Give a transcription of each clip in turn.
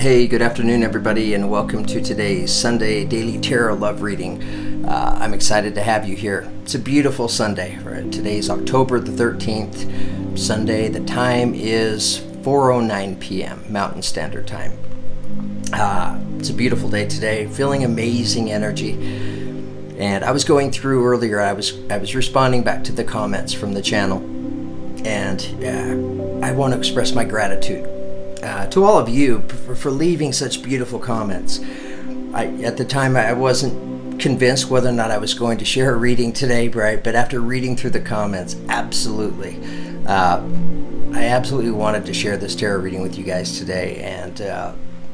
Hey, good afternoon everybody, and welcome to today's Sunday Daily Tarot Love Reading. I'm excited to have you here. It's a beautiful Sunday, right? Today's October the 13th, Sunday. The time is 4:09 p.m. Mountain Standard Time. It's a beautiful day today, feeling amazing energy. And I was going through earlier, I was responding back to the comments from the channel, and I want to express my gratitude to all of you for leaving such beautiful comments. At the time, I wasn't convinced whether or not I was going to share a reading today, right? But after reading through the comments, absolutely. I absolutely wanted to share this tarot reading with you guys today, and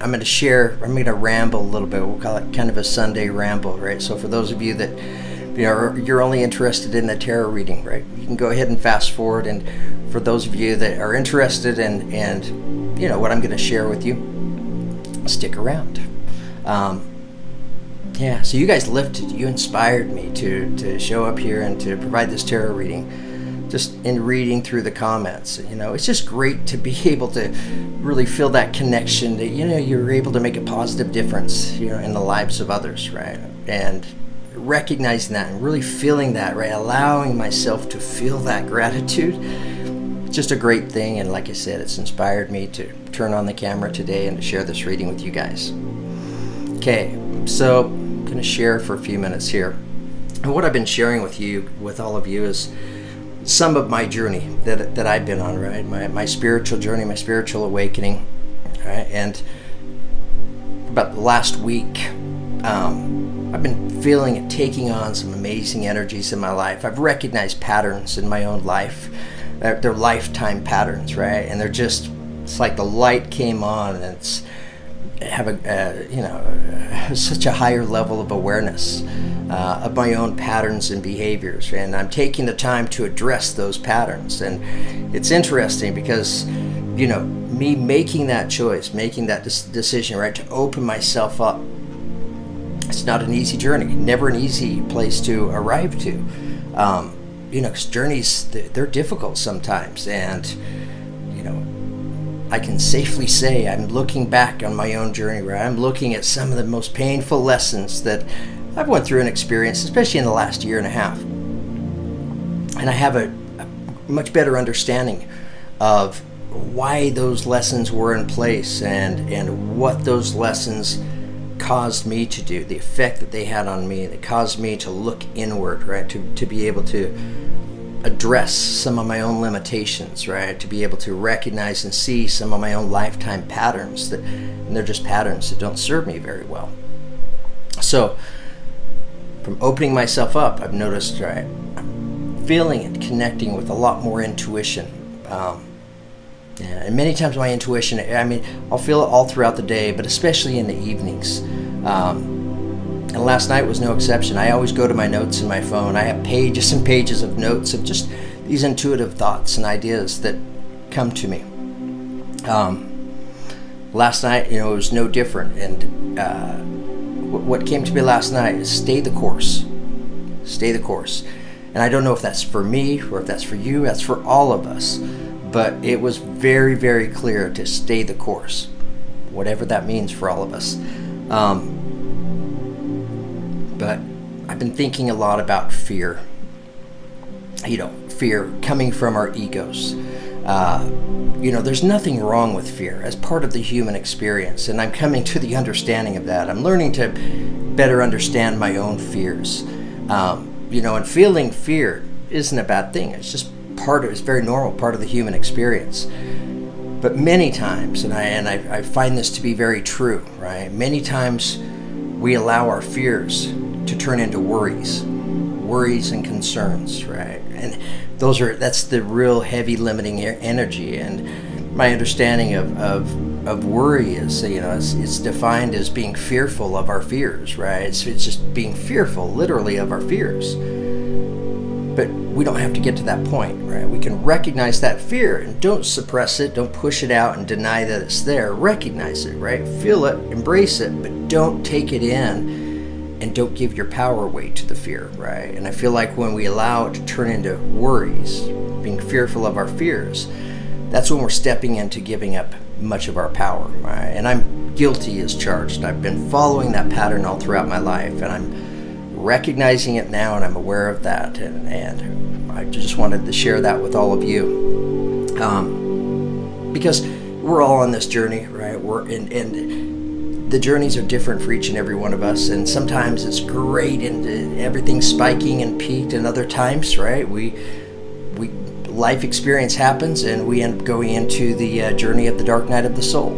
I'm going to ramble a little bit. We'll call it kind of a Sunday ramble, right? So for those of you that you're only interested in the tarot reading, right, you can go ahead and fast forward. And for those of you that are interested in what I'm going to share with you, stick around. Yeah, so you guys you inspired me to show up here and to provide this tarot reading. Just in reading through the comments, it's just great to be able to really feel that connection that, you're able to make a positive difference, in the lives of others, right? And recognizing that and really feeling that, right? Allowing myself to feel that gratitude. Just a great thing, and like I said, it's inspired me to turn on the camera today and to share this reading with you guys. Okay, so I'm going to share for a few minutes here. And what I've been sharing with all of you is some of my journey that I've been on, right? My spiritual journey, my spiritual awakening, right? And about the last week, I've been feeling it taking on some amazing energies in my life. I've recognized patterns in my own life. They're lifetime patterns, right? And it's like the light came on, and such a higher level of awareness of my own patterns and behaviors, and I'm taking the time to address those patterns. And it's interesting because me making that choice, making that decision, right, to open myself up, it's not an easy journey, never an easy place to arrive to. Because journeys, they're difficult sometimes, and I can safely say I'm looking back on my own journey, right? I'm looking at some of the most painful lessons that I've went through and experienced, especially in the last year and a half. And I have a much better understanding of why those lessons were in place and what those lessons caused me to do, the effect that they had on me, that caused me to look inward, right? To be able to address some of my own limitations, right? To be able to recognize and see some of my own lifetime patterns and they're just patterns that don't serve me very well. So from opening myself up, I've noticed, right, I'm feeling and connecting with a lot more intuition. And many times my intuition, I'll feel it all throughout the day, but especially in the evenings. And last night was no exception. I always go to my notes in my phone. I have pages and pages of notes of just these intuitive thoughts and ideas that come to me. Last night, it was no different. And what came to me last night is stay the course. Stay the course. And I don't know if that's for me or if that's for you. That's for all of us. But it was very, very clear to stay the course, whatever that means for all of us. But I've been thinking a lot about fear. Fear coming from our egos. There's nothing wrong with fear as part of the human experience, and I'm coming to the understanding of that. I'm learning to better understand my own fears. And feeling fear isn't a bad thing. It's just it's very normal, part of the human experience. But many times, and I find this to be very true, right? Many times we allow our fears to turn into worries and concerns, right? And that's the real heavy limiting energy. And my understanding of worry is, it's defined as being fearful of our fears, right? It's just being fearful, literally, of our fears. But we don't have to get to that point, right? We can recognize that fear and don't suppress it, don't push it out and deny that it's there. Recognize it, right? Feel it, embrace it, but don't take it in and don't give your power away to the fear, right? And I feel like when we allow it to turn into worries, being fearful of our fears, that's when we're stepping into giving up much of our power, right? And I'm guilty as charged. I've been following that pattern all throughout my life, and I'm recognizing it now, and I'm aware of that, and I just wanted to share that with all of you, because we're all on this journey, right? And the journeys are different for each and every one of us, and sometimes it's great and everything's spiking and peaked, and other times, right, life experience happens and we end up going into the journey of the dark night of the soul,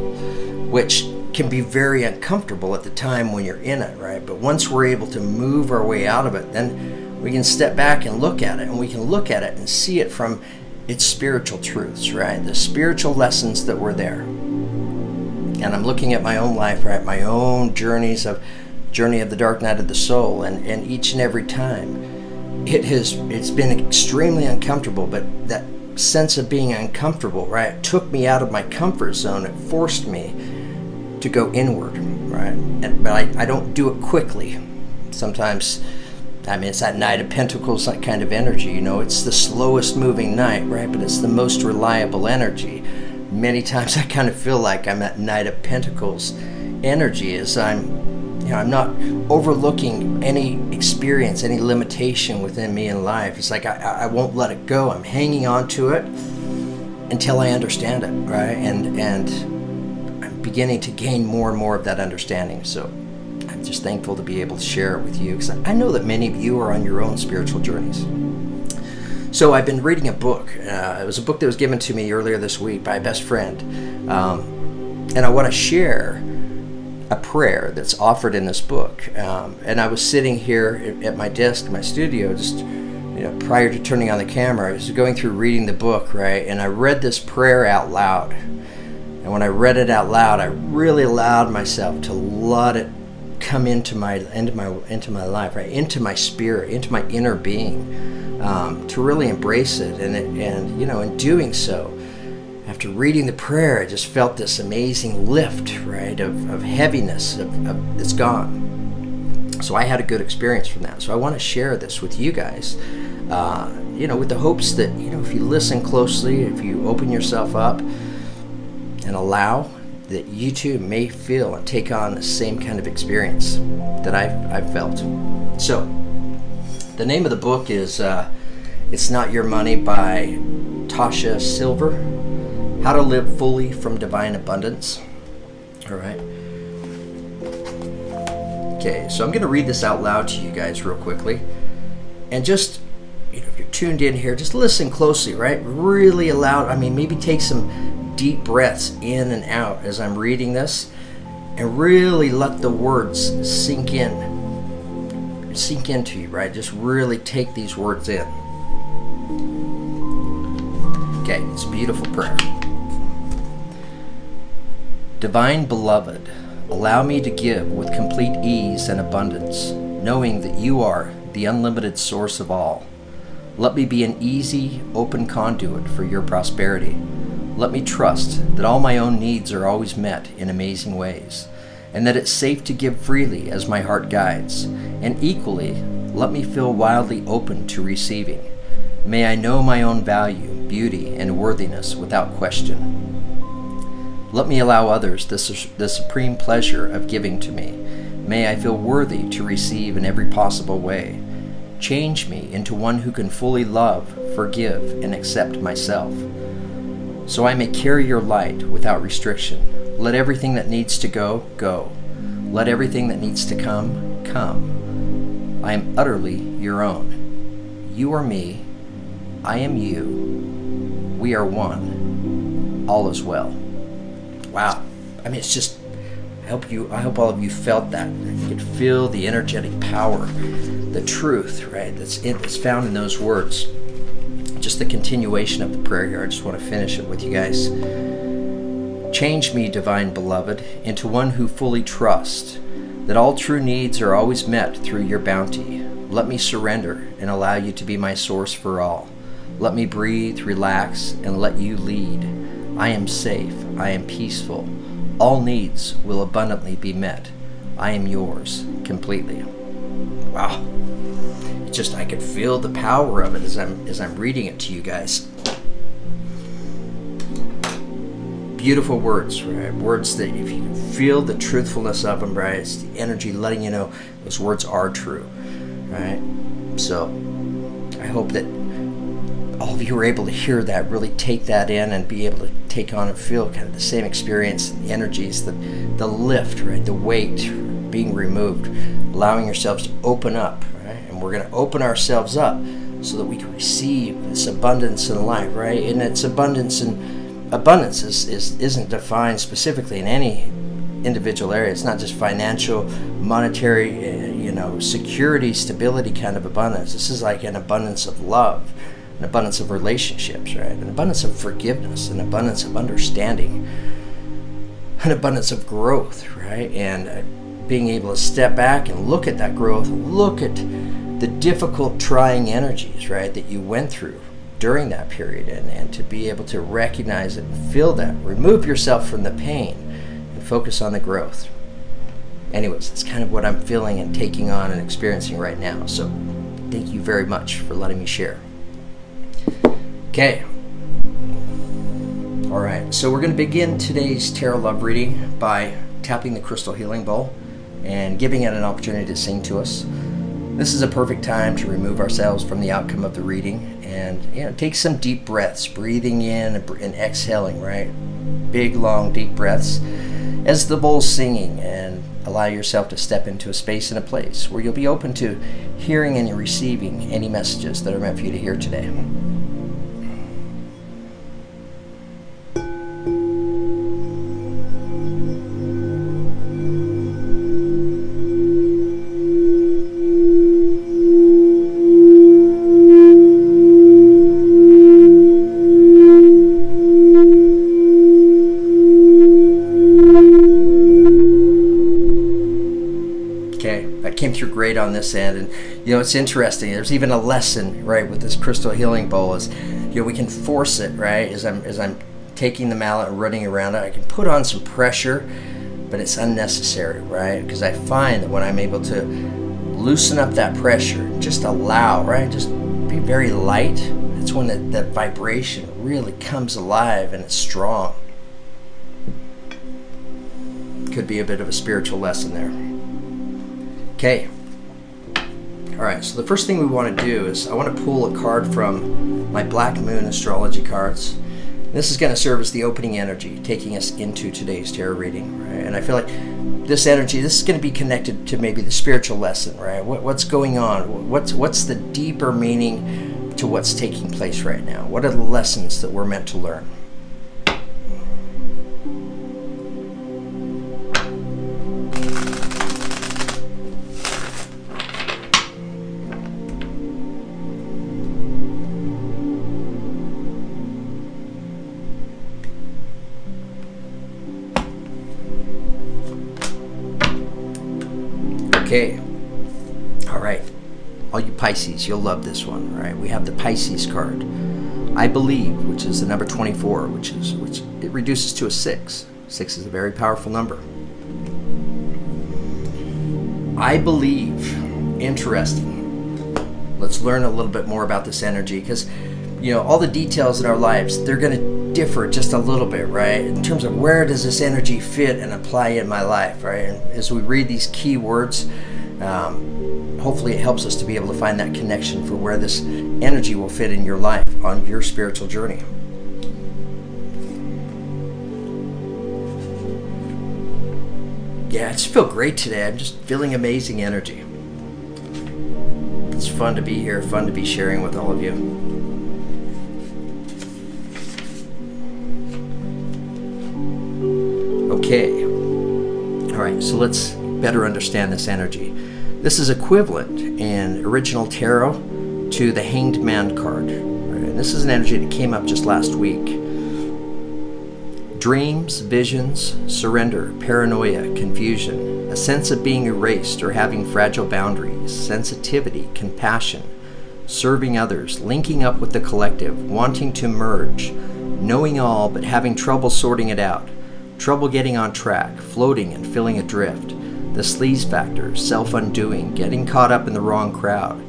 which can be very uncomfortable at the time when you're in it, right? But once we're able to move our way out of it, then we can step back and look at it, and we can look at it and see it from its spiritual truths, right? The spiritual lessons that were there. And I'm looking at my own life, right? My own journey of the dark night of the soul, and each and every time it's been extremely uncomfortable, but that sense of being uncomfortable, right, it took me out of my comfort zone. It forced me to go inward, right? But I don't do it quickly. Sometimes, I mean, it's that Knight of Pentacles, that kind of energy, you know, it's the slowest moving knight, right? But it's the most reliable energy. Many times I kind of feel like I'm at Knight of Pentacles energy, as I'm not overlooking any experience, any limitation within me in life. It's like I won't let it go. I'm hanging on to it until I understand it, right? And I'm beginning to gain more and more of that understanding. So I'm just thankful to be able to share it with you, because I know that many of you are on your own spiritual journeys. So I've been reading a book. It was a book that was given to me earlier this week by a best friend. And I want to share a prayer that's offered in this book. And I was sitting here at my desk, my studio, just prior to turning on the camera. I was going through reading the book, right? And I read this prayer out loud. And when I read it out loud, I really allowed myself to let it come into my life, right? Into my spirit, into my inner being, to really embrace it. And in doing so, after reading the prayer, I just felt this amazing lift, right, of heaviness, it's gone. So I had a good experience from that. So I want to share this with you guys, with the hopes that, if you listen closely, if you open yourself up and allow, that you too may feel and take on the same kind of experience that I've felt. So the name of the book is It's Not Your Money by Tasha Silver. How to Live Fully from Divine Abundance. All right. Okay, so I'm going to read this out loud to you guys real quickly. And just, if you're tuned in here, just listen closely, right? Really allow, maybe take some deep breaths in and out as I'm reading this, and really let the words sink into you, right? Just really take these words in. Okay, it's a beautiful prayer. Divine Beloved, allow me to give with complete ease and abundance, knowing that you are the unlimited source of all. Let me be an easy, open conduit for your prosperity. Let me trust that all my own needs are always met in amazing ways, and that it's safe to give freely as my heart guides. And equally, let me feel wildly open to receiving. May I know my own value, beauty, and worthiness without question. Let me allow others the supreme pleasure of giving to me. May I feel worthy to receive in every possible way. Change me into one who can fully love, forgive, and accept myself, so I may carry your light without restriction. Let everything that needs to go, go. Let everything that needs to come, come. I am utterly your own. You are me. I am you. We are one. All is well. Wow. It's just, I hope all of you felt that. You could feel the energetic power, the truth, right? That's found in those words. Just the continuation of the prayer here. I just want to finish it with you guys. Change me, Divine Beloved, into one who fully trusts that all true needs are always met through your bounty. Let me surrender and allow you to be my source for all. Let me breathe, relax, and let you lead. I am safe. I am peaceful. All needs will abundantly be met. I am yours completely. Wow. I could feel the power of it as I'm reading it to you guys. beautiful words, right? Words that if you can feel the truthfulness of them, right? It's the energy letting you know those words are true, right? So I hope that all of you were able to hear that, really take that in and be able to take on and feel kind of the same experience, the energies, the lift, right? The weight being removed, allowing yourselves to open up, right? And we're going to open ourselves up so that we can receive this abundance in life, right? And it's abundance, and abundance isn't defined specifically in any individual area. It's not just financial, monetary, security, stability kind of abundance. This is like an abundance of love, an abundance of relationships, right? An abundance of forgiveness, an abundance of understanding, an abundance of growth, right? And being able to step back and look at that growth, look at the difficult, trying energies, right, that you went through during that period, and to be able to recognize it and feel that, remove yourself from the pain and focus on the growth. Anyways, it's kind of what I'm feeling and taking on and experiencing right now. So thank you very much for letting me share. Okay. All right, so we're going to begin today's tarot love reading by tapping the crystal healing bowl and giving it an opportunity to sing to us. This is a perfect time to remove ourselves from the outcome of the reading and take some deep breaths, breathing in and exhaling, right? Big, long, deep breaths as the bowl's singing, and allow yourself to step into a space and a place where you'll be open to hearing and receiving any messages that are meant for you to hear today. Came through great on this end, and it's interesting. There's even a lesson, right, with this crystal healing bowl is, we can force it, right, as I'm taking the mallet and running around it. I can put on some pressure, but it's unnecessary, right? Because I find that when I'm able to loosen up that pressure, just allow, right, just be very light, that's when that vibration really comes alive and it's strong. Could be a bit of a spiritual lesson there. Okay, all right, so the first thing we want to do is I want to pull a card from my Black Moon astrology cards. This is going to serve as the opening energy, taking us into today's tarot reading, right? And I feel like this energy, this is going to be connected to maybe the spiritual lesson, right? What's going on? What's the deeper meaning to what's taking place right now? What are the lessons that we're meant to learn? Okay, all right, all you Pisces, you'll love this one, right? We have the Pisces card. I believe, which is the number 24, which it reduces to a 6. 6 is a very powerful number. I believe, interesting. Let's learn a little bit more about this energy, because all the details in our lives, they're going to differ just a little bit, right? In terms of where does this energy fit and apply in my life, right? And as we read these key words, hopefully it helps us to be able to find that connection for where this energy will fit in your life on your spiritual journey. Yeah, I just feel great today. I'm just feeling amazing energy. It's fun to be here, fun to be sharing with all of you. Okay, all right, so let's better understand this energy. This is equivalent in original tarot to the Hanged Man card. Right? And this is an energy that came up just last week. Dreams, visions, surrender, paranoia, confusion, a sense of being erased or having fragile boundaries, sensitivity, compassion, serving others, linking up with the collective, wanting to merge, knowing all but having trouble sorting it out, trouble getting on track, floating and feeling adrift, the sleaze factor, self-undoing, getting caught up in the wrong crowd,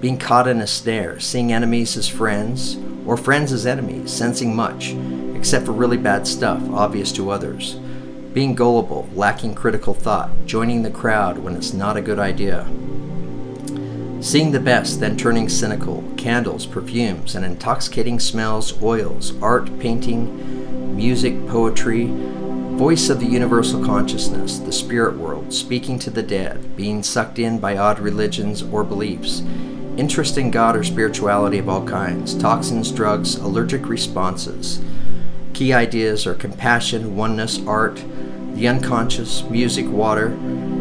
being caught in a snare, seeing enemies as friends or friends as enemies, sensing much, except for really bad stuff, obvious to others. Being gullible, lacking critical thought, joining the crowd when it's not a good idea. Seeing the best, then turning cynical, candles, perfumes, and intoxicating smells, oils, art, painting, music, poetry, voice of the universal consciousness, the spirit world, speaking to the dead, being sucked in by odd religions or beliefs, interest in God or spirituality of all kinds, toxins, drugs, allergic responses. Key ideas are compassion, oneness, art, the unconscious, music, water,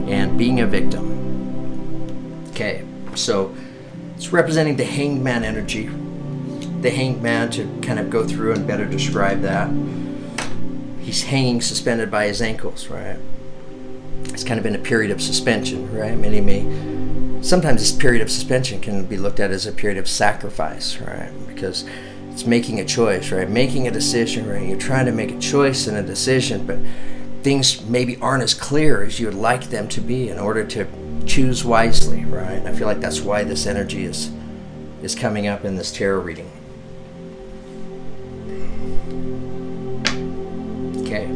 and being a victim. Okay, so it's representing the hanged man energy. The hanged man, to kind of go through and better describe that. He's hanging suspended by his ankles, right? It's kind of in a period of suspension, right? Sometimes this period of suspension can be looked at as a period of sacrifice, right? Because it's making a choice, right? Making a decision, right? You're trying to make a choice and a decision, but things maybe aren't as clear as you would like them to be in order to choose wisely, right? I feel like that's why this energy is coming up in this tarot reading. Okay.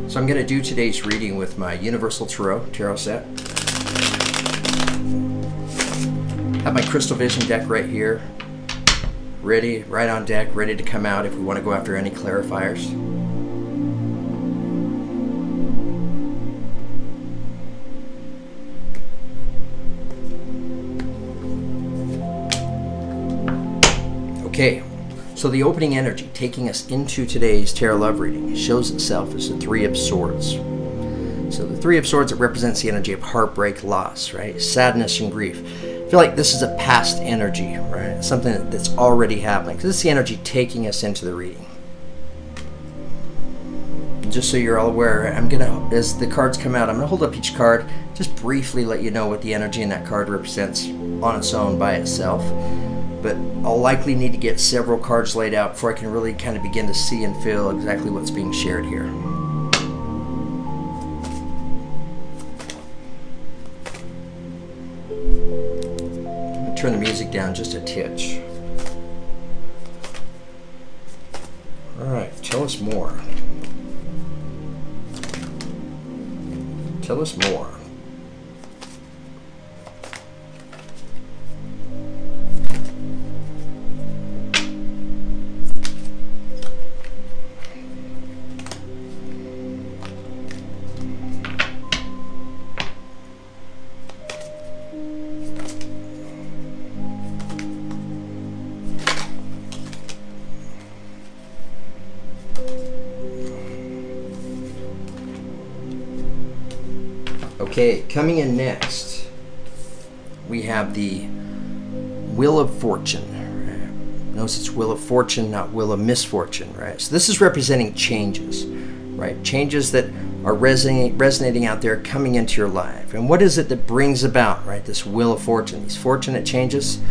So I'm going to do today's reading with my Universal Tarot set. I have my Crystal Vision deck right here, ready, right on deck, ready to come out if we want to go after any clarifiers. Okay, so the opening energy taking us into today's tarot love reading shows itself as the Three of Swords. So the Three of Swords, it represents the energy of heartbreak, loss, right? Sadness and grief. I feel like this is a past energy, right? Something that's already happening. So this is the energy taking us into the reading. And just so you're all aware, I'm gonna, as the cards come out, I'm gonna hold up each card, just briefly let you know what the energy in that card represents on its own by itself. But I'll likely need to get several cards laid out before I can really kind of begin to see and feel exactly what's being shared here. Turn the music down just a titch. All right, tell us more. Tell us more. Okay, coming in next, we have the Wheel of Fortune. Right? Notice it's Wheel of Fortune, not Wheel of Misfortune, right? So this is representing changes, right? Changes that are resonating out there, coming into your life. And what is it that brings about, right, this Wheel of Fortune, these fortunate changes?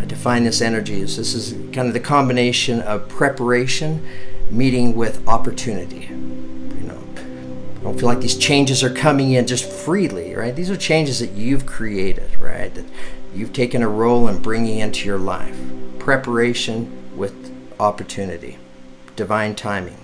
I define this energy as this is kind of the combination of preparation meeting with opportunity. I don't feel like these changes are coming in just freely, right? These are changes that you've created, right? That you've taken a role in bringing into your life. Preparation with opportunity. Divine timing.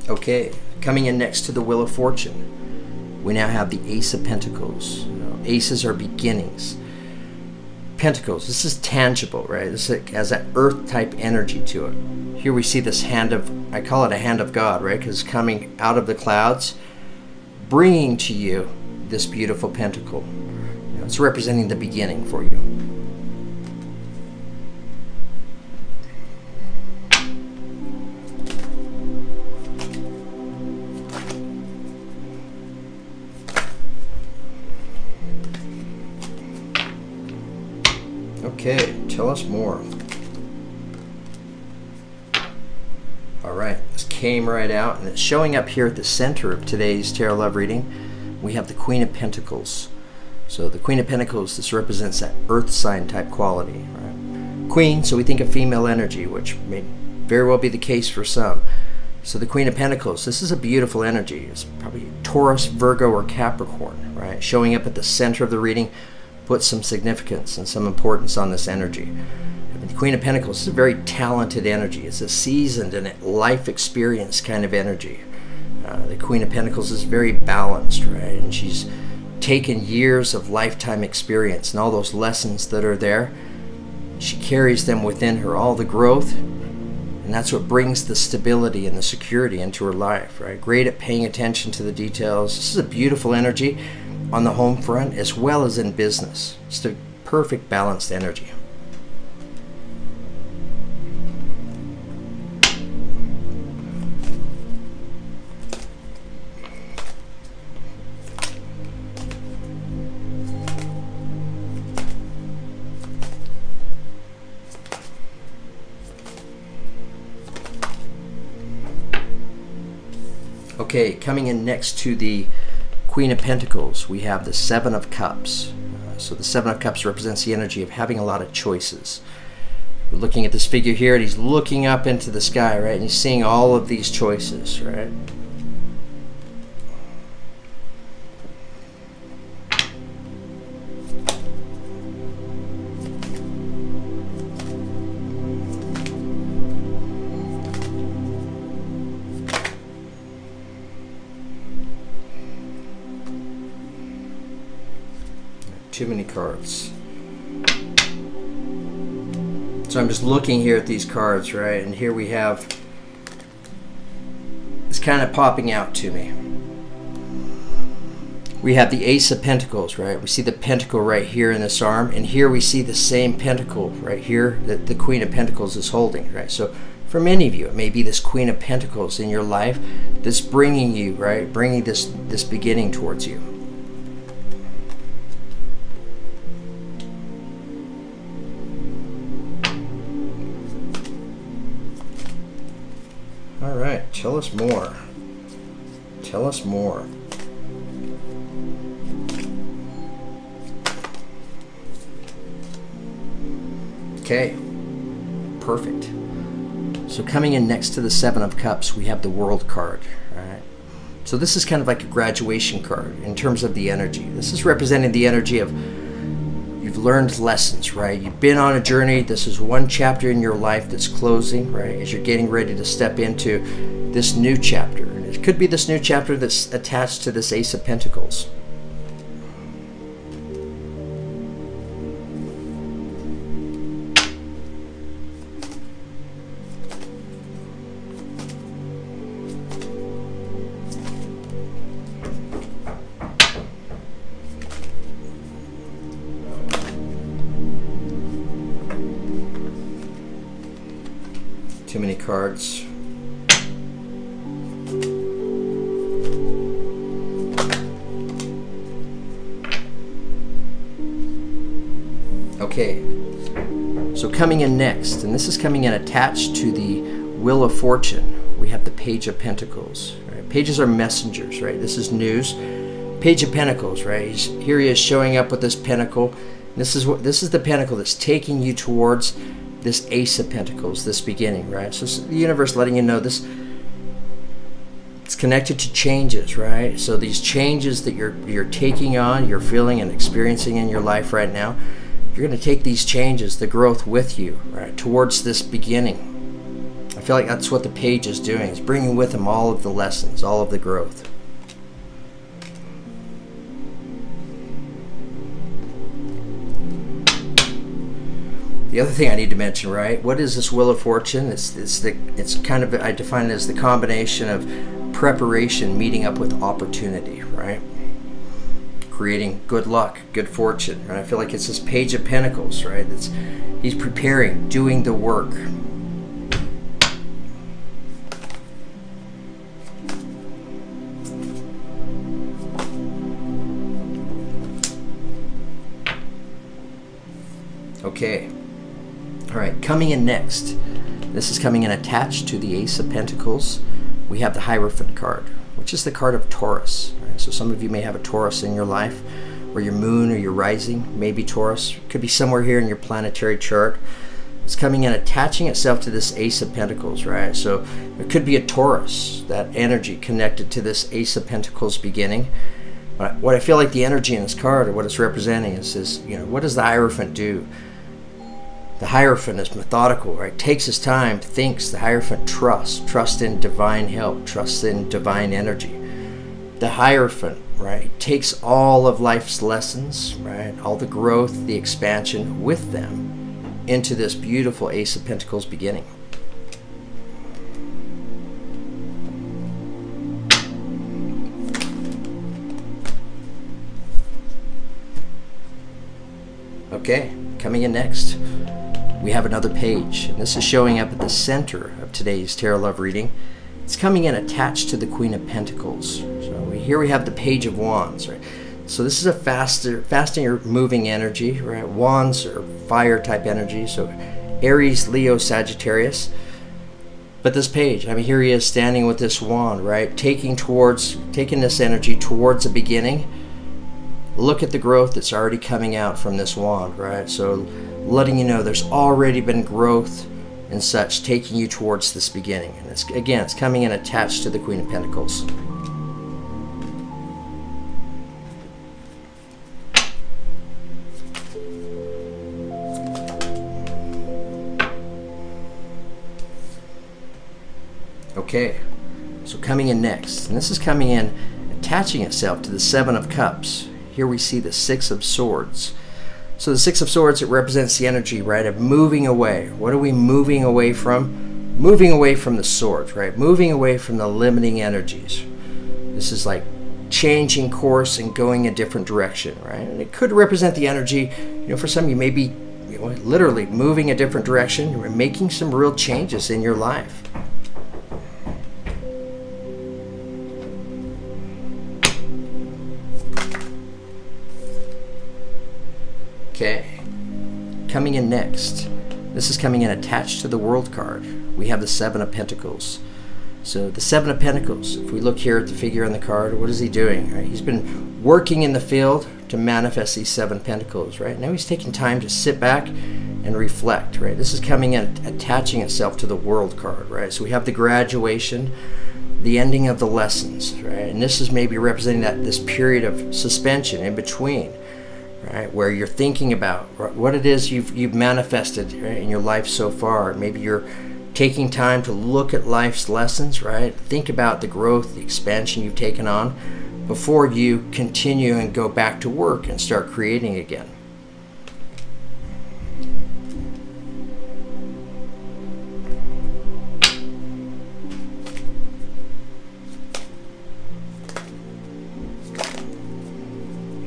Okay. Coming in next to the Wheel of Fortune, we now have the Ace of Pentacles. Aces are beginnings. Pentacles, this is tangible, right? This has that earth type energy to it. Here we see this hand of, I call it a hand of God, right? Because it's coming out of the clouds, bringing to you this beautiful pentacle. It's representing the beginning for you. Okay, tell us more. All right, this came right out, and it's showing up here at the center of today's tarot love reading. We have the Queen of Pentacles. So the Queen of Pentacles, this represents that earth sign type quality, right? Queen, so we think of female energy, which may very well be the case for some. So the Queen of Pentacles, this is a beautiful energy. It's probably Taurus, Virgo, or Capricorn, right? Showing up at the center of the reading puts some significance and some importance on this energy. The Queen of Pentacles is a very talented energy. It's a seasoned and life experience kind of energy. The Queen of Pentacles is very balanced, right? And she's taken years of lifetime experience and all those lessons that are there. She carries them within her, all the growth, and that's what brings the stability and the security into her life, right? Great at paying attention to the details. This is a beautiful energy on the home front as well as in business. It's a perfect balanced energy. Okay, coming in next to the Queen of Pentacles, we have the Seven of Cups. So the Seven of Cups represents the energy of having a lot of choices. We're looking at this figure here, and he's looking up into the sky, right? And he's seeing all of these choices, right? Too many cards. So I'm just looking here at these cards, right? And here we have, it's kind of popping out to me. We have the Ace of Pentacles, right? We see the pentacle right here in this arm, and here we see the same pentacle right here that the Queen of Pentacles is holding, right? So for many of you, it may be this Queen of Pentacles in your life that's bringing you, right? Bringing this beginning towards you. All right, tell us more. Tell us more. Okay, perfect. So coming in next to the Seven of Cups, we have the World card. All right. So this is kind of like a graduation card in terms of the energy. This is representing the energy of you've learned lessons, right? You've been on a journey. This is one chapter in your life that's closing, right? As you're getting ready to step into this new chapter. And it could be this new chapter that's attached to this Ace of Pentacles. Too many cards. Okay, so coming in next, and this is coming in attached to the Wheel of Fortune, we have the Page of Pentacles. Right? Pages are messengers, right? This is news. Page of Pentacles, right? Here he is showing up with this pentacle. This is the pentacle that's taking you towards this Ace of Pentacles, this beginning, right? So the universe letting you know this, it's connected to changes, right? So these changes that you're taking on, you're feeling and experiencing in your life right now, you're going to take these changes, the growth with you, right, towards this beginning. I feel like that's what the page is doing, is bringing with him all of the lessons, all of the growth. The other thing I need to mention, right? What is this Wheel of Fortune? It's kind of, I define it as the combination of preparation meeting up with opportunity, right? Creating good luck, good fortune, right? I feel like it's this Page of Pentacles, right? He's preparing, doing the work. Okay. All right, coming in next, this is coming in attached to the Ace of Pentacles. We have the Hierophant card, which is the card of Taurus. Right? So some of you may have a Taurus in your life, or your moon or your rising may be Taurus. It could be somewhere here in your planetary chart. It's coming in, attaching itself to this Ace of Pentacles, right? So it could be a Taurus, that energy connected to this Ace of Pentacles beginning. What I feel like the energy in this card, or what it's representing, is you know, what does the Hierophant do? The Hierophant is methodical, right? Takes his time, thinks. The Hierophant trusts in divine help, trusts in divine energy. The Hierophant, right, takes all of life's lessons, right, all the growth, the expansion with them into this beautiful Ace of Pentacles beginning. Okay, coming in next, we have another page, and this is showing up at the center of today's tarot love reading. It's coming in attached to the Queen of Pentacles. So here we have the Page of Wands, right? So this is a faster moving energy, right? Wands are fire type energy, so Aries, Leo, Sagittarius. But this page, I mean, here he is standing with this wand, right? Taking this energy towards the beginning. Look at the growth that's already coming out from this wand, right? So letting you know there's already been growth and such, taking you towards this beginning. And it's coming in attached to the Queen of Pentacles. Okay, so coming in next, and this is coming in attaching itself to the Seven of Cups. Here we see the Six of Swords. So the Six of Swords, it represents the energy, right, of moving away. What are we moving away from? Moving away from the swords, right? Moving away from the limiting energies. This is like changing course and going a different direction, right? And it could represent the energy, you know, for some of you may be, you know, literally moving a different direction. You're making some real changes in your life. Okay, coming in next, this is coming in attached to the World card. We have the Seven of Pentacles. So the Seven of Pentacles, if we look here at the figure on the card, what is he doing? Right? He's been working in the field to manifest these Seven Pentacles, right? Now he's taking time to sit back and reflect, right? This is coming in, attaching itself to the World card, right? So we have the graduation, the ending of the lessons, right? And this is maybe representing this period of suspension in between, right, where you're thinking about what it is you've manifested, right, in your life so far. Maybe you're taking time to look at life's lessons, right? Think about the growth, the expansion you've taken on before you continue and go back to work and start creating again.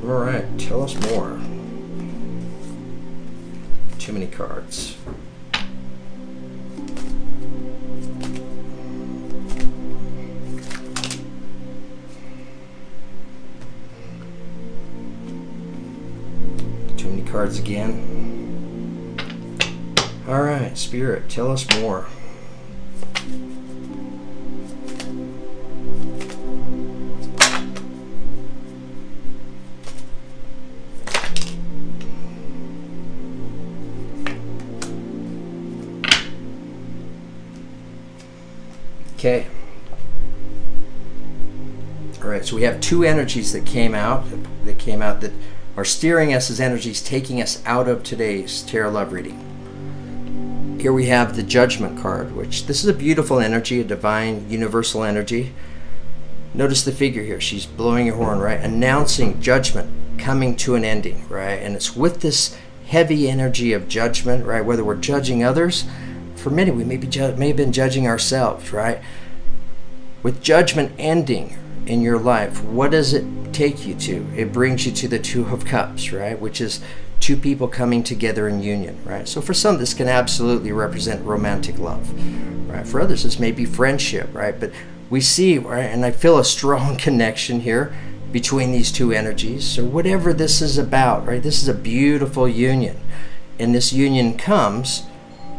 All right, tell us more. Too many cards. Too many cards again. All right, Spirit, tell us more. Okay. All right, so we have two energies that came out that are steering us as energies, taking us out of today's tarot love reading. Here we have the Judgment card, which this is a beautiful energy, a divine universal energy. Notice the figure here. She's blowing her horn, right? Announcing judgment coming to an ending, right? And it's with this heavy energy of judgment, right? Whether we're judging others, for many, we may have been judging ourselves, right? With judgment ending in your life, what does it take you to? It brings you to the Two of Cups, right? Which is two people coming together in union, right? So for some, this can absolutely represent romantic love, right? For others, this may be friendship, right? But we see, right, and I feel a strong connection here between these two energies. So whatever this is about, right? This is a beautiful union. And this union comes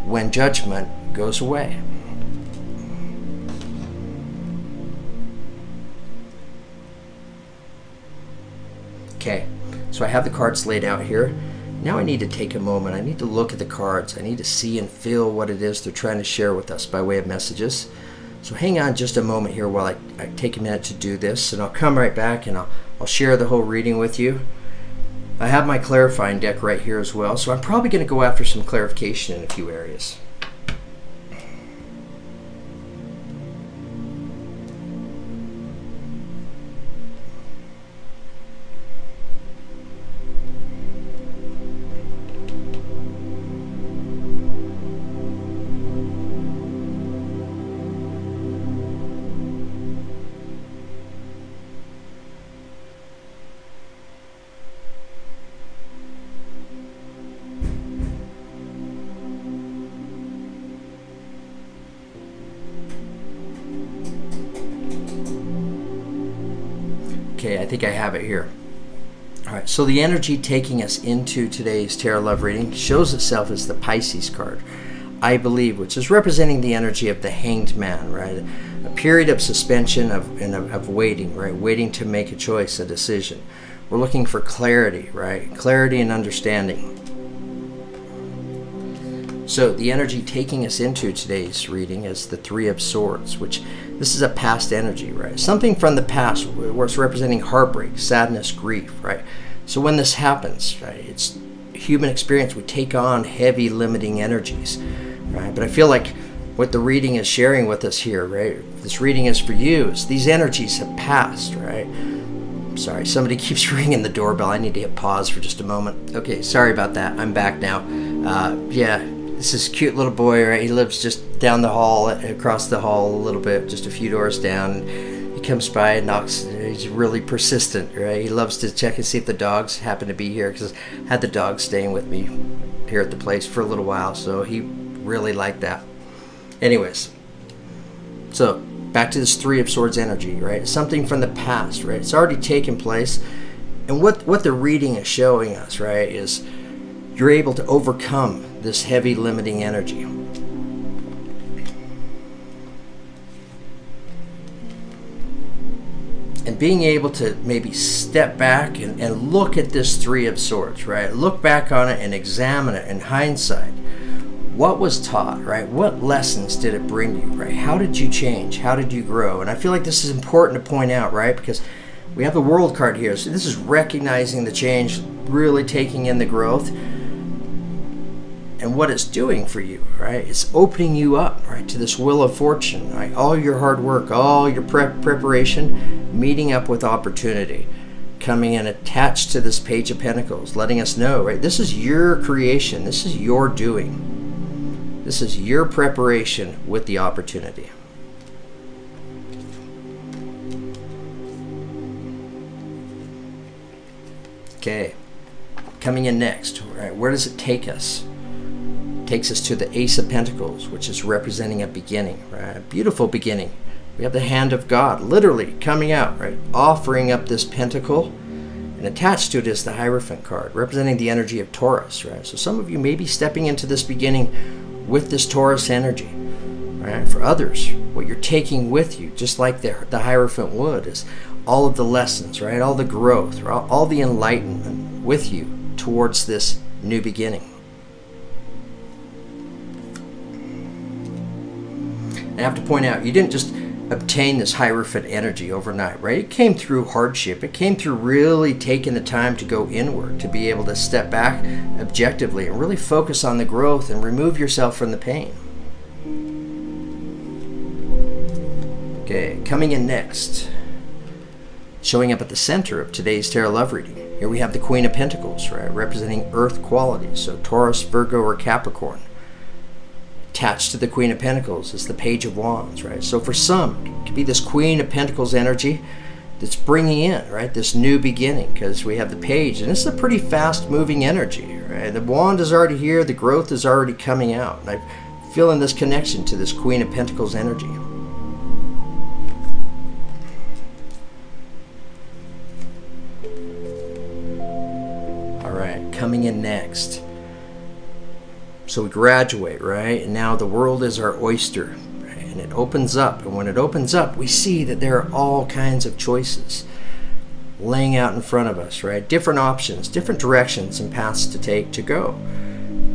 when judgment goes away. Okay, so I have the cards laid out here. Now I need to take a moment. I need to look at the cards. I need to see and feel what it is they're trying to share with us by way of messages. So hang on just a moment here while I take a minute to do this, and I'll come right back and I'll share the whole reading with you. I have my clarifying deck right here as well, so I'm probably going to go after some clarification in a few areas. Okay, I think I have it here. All right, so the energy taking us into today's Tarot Love reading shows itself as the Pisces card, I believe, which is representing the energy of the Hanged Man, right? A period of suspension of waiting, right? Waiting to make a choice, a decision. We're looking for clarity, right? Clarity and understanding. So the energy taking us into today's reading is the Three of Swords, which this is a past energy, right? Something from the past where it's representing heartbreak, sadness, grief, right? So when this happens, right, it's human experience. We take on heavy limiting energies, right? But I feel like what the reading is sharing with us here, right? This reading is for you. Is these energies have passed, right? Sorry, somebody keeps ringing the doorbell. I need to hit pause for just a moment. Okay, sorry about that. I'm back now. Yeah. This is a cute little boy, right? He lives just down the hall, across the hall a little bit, just a few doors down. He comes by and knocks. He's really persistent, right? He loves to check and see if the dogs happen to be here, because I had the dog staying with me here at the place for a little while, so he really liked that. Anyways, so back to this Three of Swords energy, right? Something from the past, right? It's already taken place. And what the reading is showing us, right, is you're able to overcome this heavy limiting energy. And being able to maybe step back and look at this Three of Swords, right? Look back on it and examine it in hindsight. What was taught, right? What lessons did it bring you, right? How did you change? How did you grow? And I feel like this is important to point out, right? Because we have the World card here. So this is recognizing the change, really taking in the growth. And what it's doing for you, right? It's opening you up, right, to this wheel of fortune, right? All your hard work, all your preparation, meeting up with opportunity, coming in attached to this Page of Pentacles, letting us know, right? This is your creation. This is your doing. This is your preparation with the opportunity. Okay, coming in next, right? Where does it take us? Takes us to the Ace of Pentacles, which is representing a beginning, right? A beautiful beginning. We have the hand of God literally coming out, right? Offering up this pentacle, and attached to it is the Hierophant card, representing the energy of Taurus, right? So some of you may be stepping into this beginning with this Taurus energy, right? For others, what you're taking with you, just like the Hierophant would, is all of the lessons, right? All the growth, all the enlightenment with you towards this new beginning. I have to point out, you didn't just obtain this Hierophant energy overnight, right? It came through hardship. It came through really taking the time to go inward, to be able to step back objectively and really focus on the growth and remove yourself from the pain. Okay, coming in next, showing up at the center of today's Tarot Love reading. Here we have the Queen of Pentacles, right? Representing earth qualities, so Taurus, Virgo, or Capricorn. Attached to the Queen of Pentacles is the Page of Wands, right? So for some, it could be this Queen of Pentacles energy that's bringing in, right, this new beginning, because we have the Page, and this is a pretty fast-moving energy, right? The Wand is already here, the growth is already coming out, and I'm feeling this connection to this Queen of Pentacles energy. All right, coming in next. So we graduate, right? And now the world is our oyster, right? And it opens up. And when it opens up, we see that there are all kinds of choices. laying out in front of us, right? Different options, different directions and paths to take to go.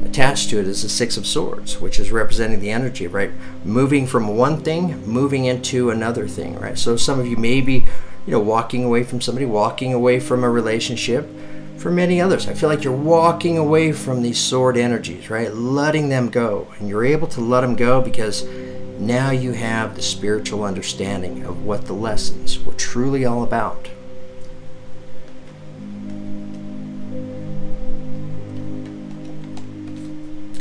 Attached to it is the Six of Swords, which is representing the energy, right? Moving from one thing, moving into another thing, right? So some of you may be, walking away from somebody, walking away from a relationship. For many others, I feel like you're walking away from these sword energies, right? Letting them go. And you're able to let them go because now you have the spiritual understanding of what the lessons were truly all about.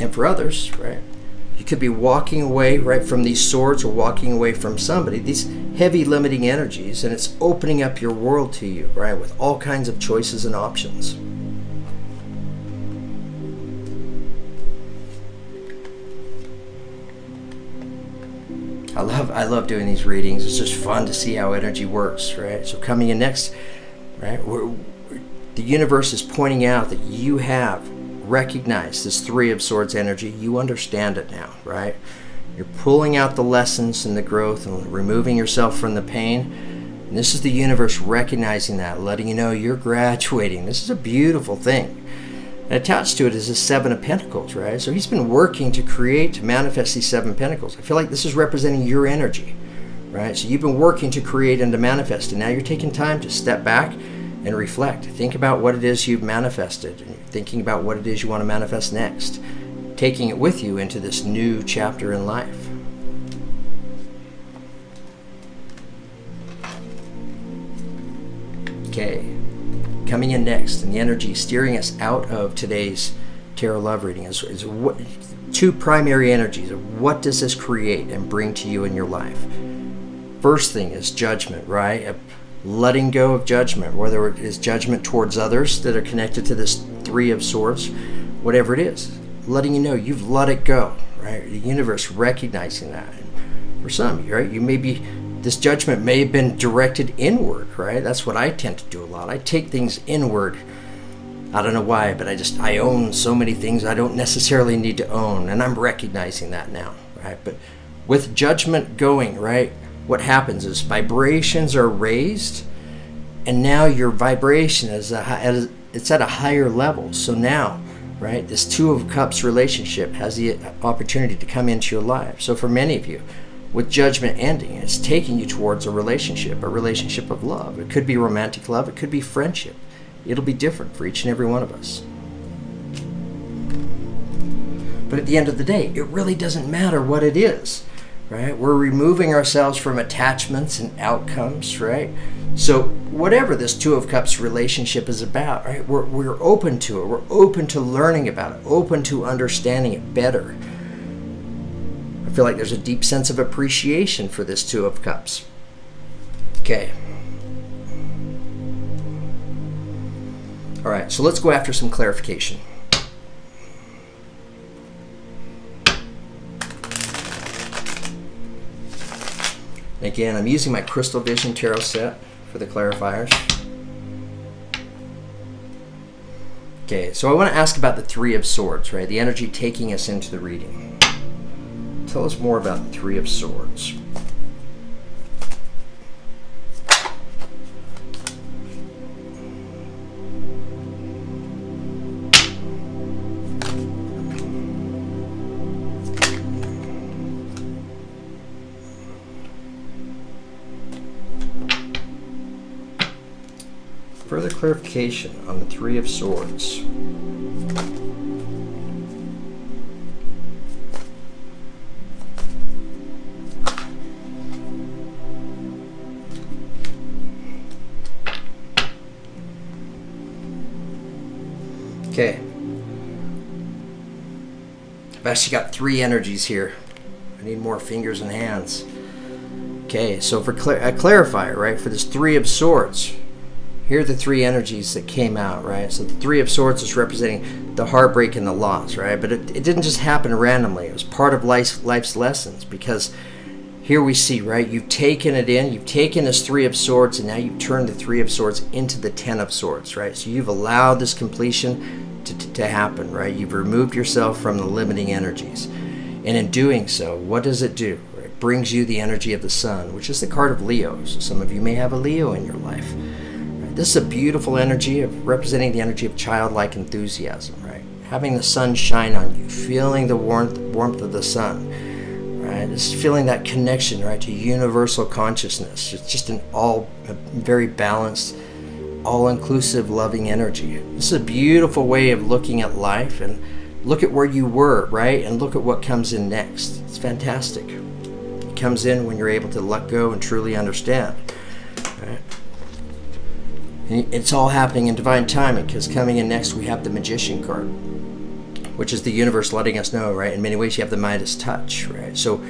And for others, right, you could be walking away, right, from these swords or walking away from somebody, these heavy limiting energies, and it's opening up your world to you, right, with all kinds of choices and options. I love doing these readings. It's just fun to see how energy works, right? So coming in next, right, the universe is pointing out that you have recognized this Three of Swords energy. You understand it now, right? You're pulling out the lessons and the growth and removing yourself from the pain. And this is the universe recognizing that, letting you know you're graduating. This is a beautiful thing. And attached to it is the Seven of Pentacles, right? So he's been working to create, to manifest these Seven Pentacles. I feel like this is representing your energy, right? So you've been working to create and to manifest, and now you're taking time to step back and reflect. Think about what it is you've manifested, and you're thinking about what it is you want to manifest next, taking it with you into this new chapter in life. Okay. Coming in next, and the energy steering us out of today's tarot love reading is what, two primary energies of what does this create and bring to you in your life. First thing is judgment, right? Letting go of judgment, whether it is judgment towards others that are connected to this Three of Swords, whatever it is, letting you know you've let it go, right? The universe recognizing that. And for some of you, right, you may be, this judgment may have been directed inward, right? That's what I tend to do a lot. I take things inward. I don't know why, but I own so many things I don't necessarily need to own, and I'm recognizing that now, right? But with judgment going, right, what happens is vibrations are raised, and now your vibration is it's at a higher level. So now, right, this Two of Cups relationship has the opportunity to come into your life. So for many of you, with judgment ending, it's taking you towards a relationship of love. It could be romantic love, it could be friendship. It'll be different for each and every one of us. But at the end of the day, it really doesn't matter what it is, right? We're removing ourselves from attachments and outcomes, right? So whatever this Two of Cups relationship is about, right, we're open to it. We're open to learning about it, open to understanding it better. I feel like there's a deep sense of appreciation for this Two of Cups. Okay. All right, so let's go after some clarification. Again, I'm using my Crystal Vision Tarot set for the clarifiers. Okay, so I want to ask about the Three of Swords, right? The energy taking us into the reading. Tell us more about the Three of Swords. Further clarification on the Three of Swords. Okay. I've actually got three energies here. I need more fingers and hands. Okay, so for a clarifier, right, for this Three of Swords, here are the three energies that came out, right? So the Three of Swords is representing the heartbreak and the loss, right? But it didn't just happen randomly. It was part of life's lessons, because here we see, right, you've taken it in, you've taken this Three of Swords, and now you've turned the Three of Swords into the Ten of Swords, right? So you've allowed this completion to happen, right? You've removed yourself from the limiting energies. And in doing so, what does it do? It brings you the energy of the Sun, which is the card of Leo. So some of you may have a Leo in your life. This is a beautiful energy of representing the energy of childlike enthusiasm, right? Having the sun shine on you, feeling the warmth of the sun, right? Just feeling that connection, right, to universal consciousness. It's just a very balanced, all-inclusive, loving energy. This is a beautiful way of looking at life, and look at where you were, right? And look at what comes in next. It's fantastic. It comes in when you're able to let go and truly understand, right? And it's all happening in divine timing, because coming in next we have the Magician card, which is the universe letting us know, right? In many ways you have the Midas touch, right? So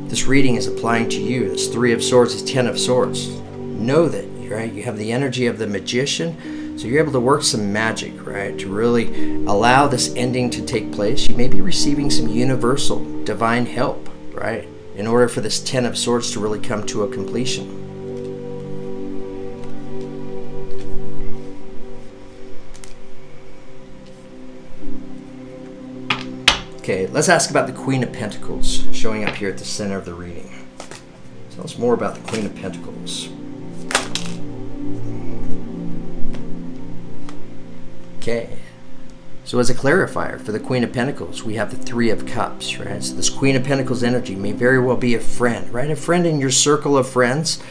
this reading is applying to you. This Three of Swords is Ten of Swords. Know that, right? You have the energy of the Magician, so you're able to work some magic, right? To really allow this ending to take place. You may be receiving some universal divine help, right? In order for this Ten of Swords to really come to a completion. Okay, let's ask about the Queen of Pentacles showing up here at the center of the reading. Tell us more about the Queen of Pentacles. Okay, so as a clarifier for the Queen of Pentacles, we have the Three of Cups, right? So this Queen of Pentacles energy may very well be a friend, right? A friend in your circle of friends.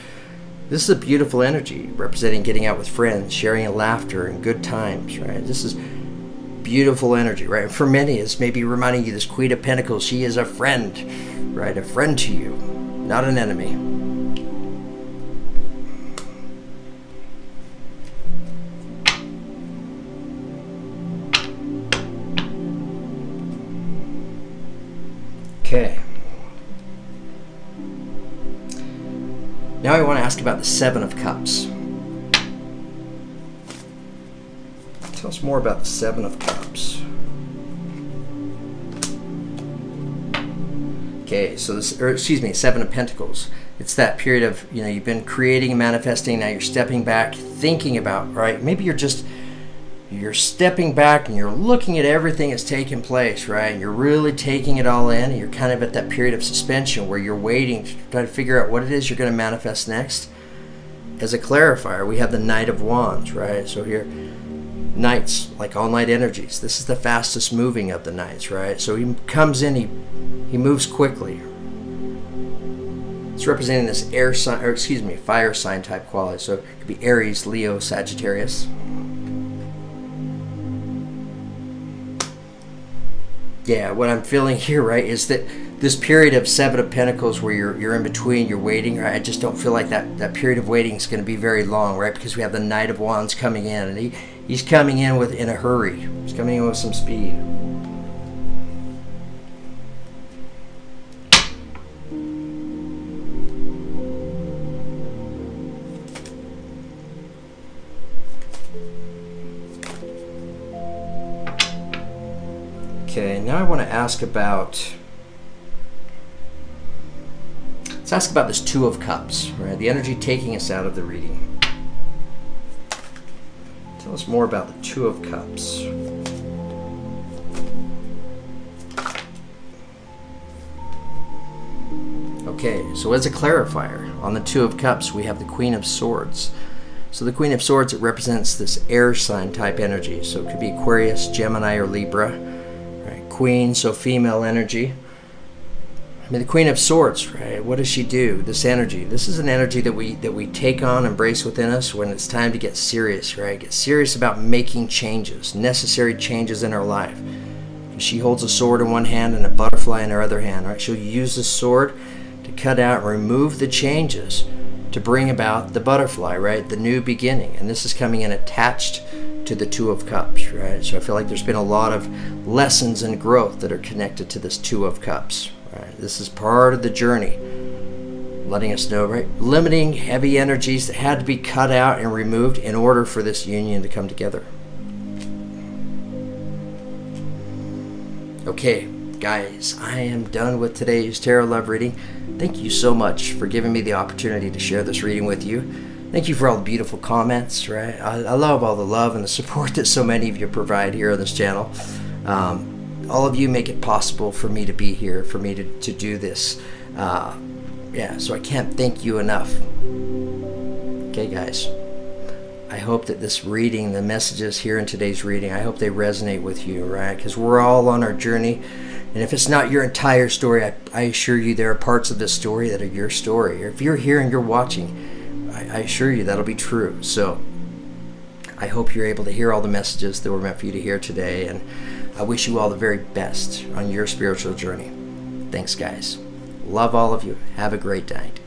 This is a beautiful energy representing getting out with friends, sharing a laughter and good times, right? This is beautiful energy, right? For many, it's maybe reminding you this Queen of Pentacles, she is a friend, right? A friend to you, not an enemy. Okay. Now I want to ask about the Seven of Cups. Tell us more about the Seven of Cups. Okay, so this, or excuse me, Seven of Pentacles. It's that period of, you know, you've been creating and manifesting, now you're stepping back, thinking about, right? Maybe you're stepping back and you're looking at everything that's taking place, right? And you're really taking it all in, and you're kind of at that period of suspension where you're waiting to try to figure out what it is you're going to manifest next. As a clarifier, we have the Knight of Wands, right? So here, Knights, like all night energies, this is the fastest moving of the knights, right? So he comes in, he moves quickly. It's representing this air sign, or excuse me, fire sign type quality. So it could be Aries, Leo, Sagittarius. Yeah, what I'm feeling here, right, is that this period of Seven of Pentacles where you're in between, you're waiting, right? I just don't feel like that period of waiting is going to be very long, right? Because we have the Knight of Wands coming in, and he's coming in in a hurry. He's coming in with some speed. Okay, now I want to ask about, let's ask about this Two of Cups, right? The energy taking us out of the reading. Tell us more about the Two of Cups. Okay, so as a clarifier, on the Two of Cups, we have the Queen of Swords. So the Queen of Swords, it represents this air sign type energy. So it could be Aquarius, Gemini, or Libra. Queen, so female energy. I mean, the Queen of Swords, right? What does she do? This energy. This is an energy that we take on, embrace within us when it's time to get serious, right? Get serious about making changes, necessary changes in our life. She holds a sword in one hand and a butterfly in her other hand, right? She'll use the sword to cut out and remove the changes to bring about the butterfly, right? The new beginning. And this is coming in attached to the Two of Cups, right? So I feel like there's been a lot of lessons and growth that are connected to this Two of Cups, right? This is part of the journey, letting us know, right? Limiting heavy energies that had to be cut out and removed in order for this union to come together. Okay, guys, I am done with today's Tarot Love reading. Thank you so much for giving me the opportunity to share this reading with you. Thank you for all the beautiful comments, right? I love all the love and the support that so many of you provide here on this channel. All of you make it possible for me to be here, for me to do this. Yeah, so I can't thank you enough. Okay, guys. I hope that this reading, the messages here in today's reading, I hope they resonate with you, right? Because we're all on our journey. And if it's not your entire story, I assure you there are parts of this story that are your story. Or if you're here and you're watching, I assure you that'll be true. So I hope you're able to hear all the messages that were meant for you to hear today. And I wish you all the very best on your spiritual journey. Thanks, guys. Love all of you. Have a great night.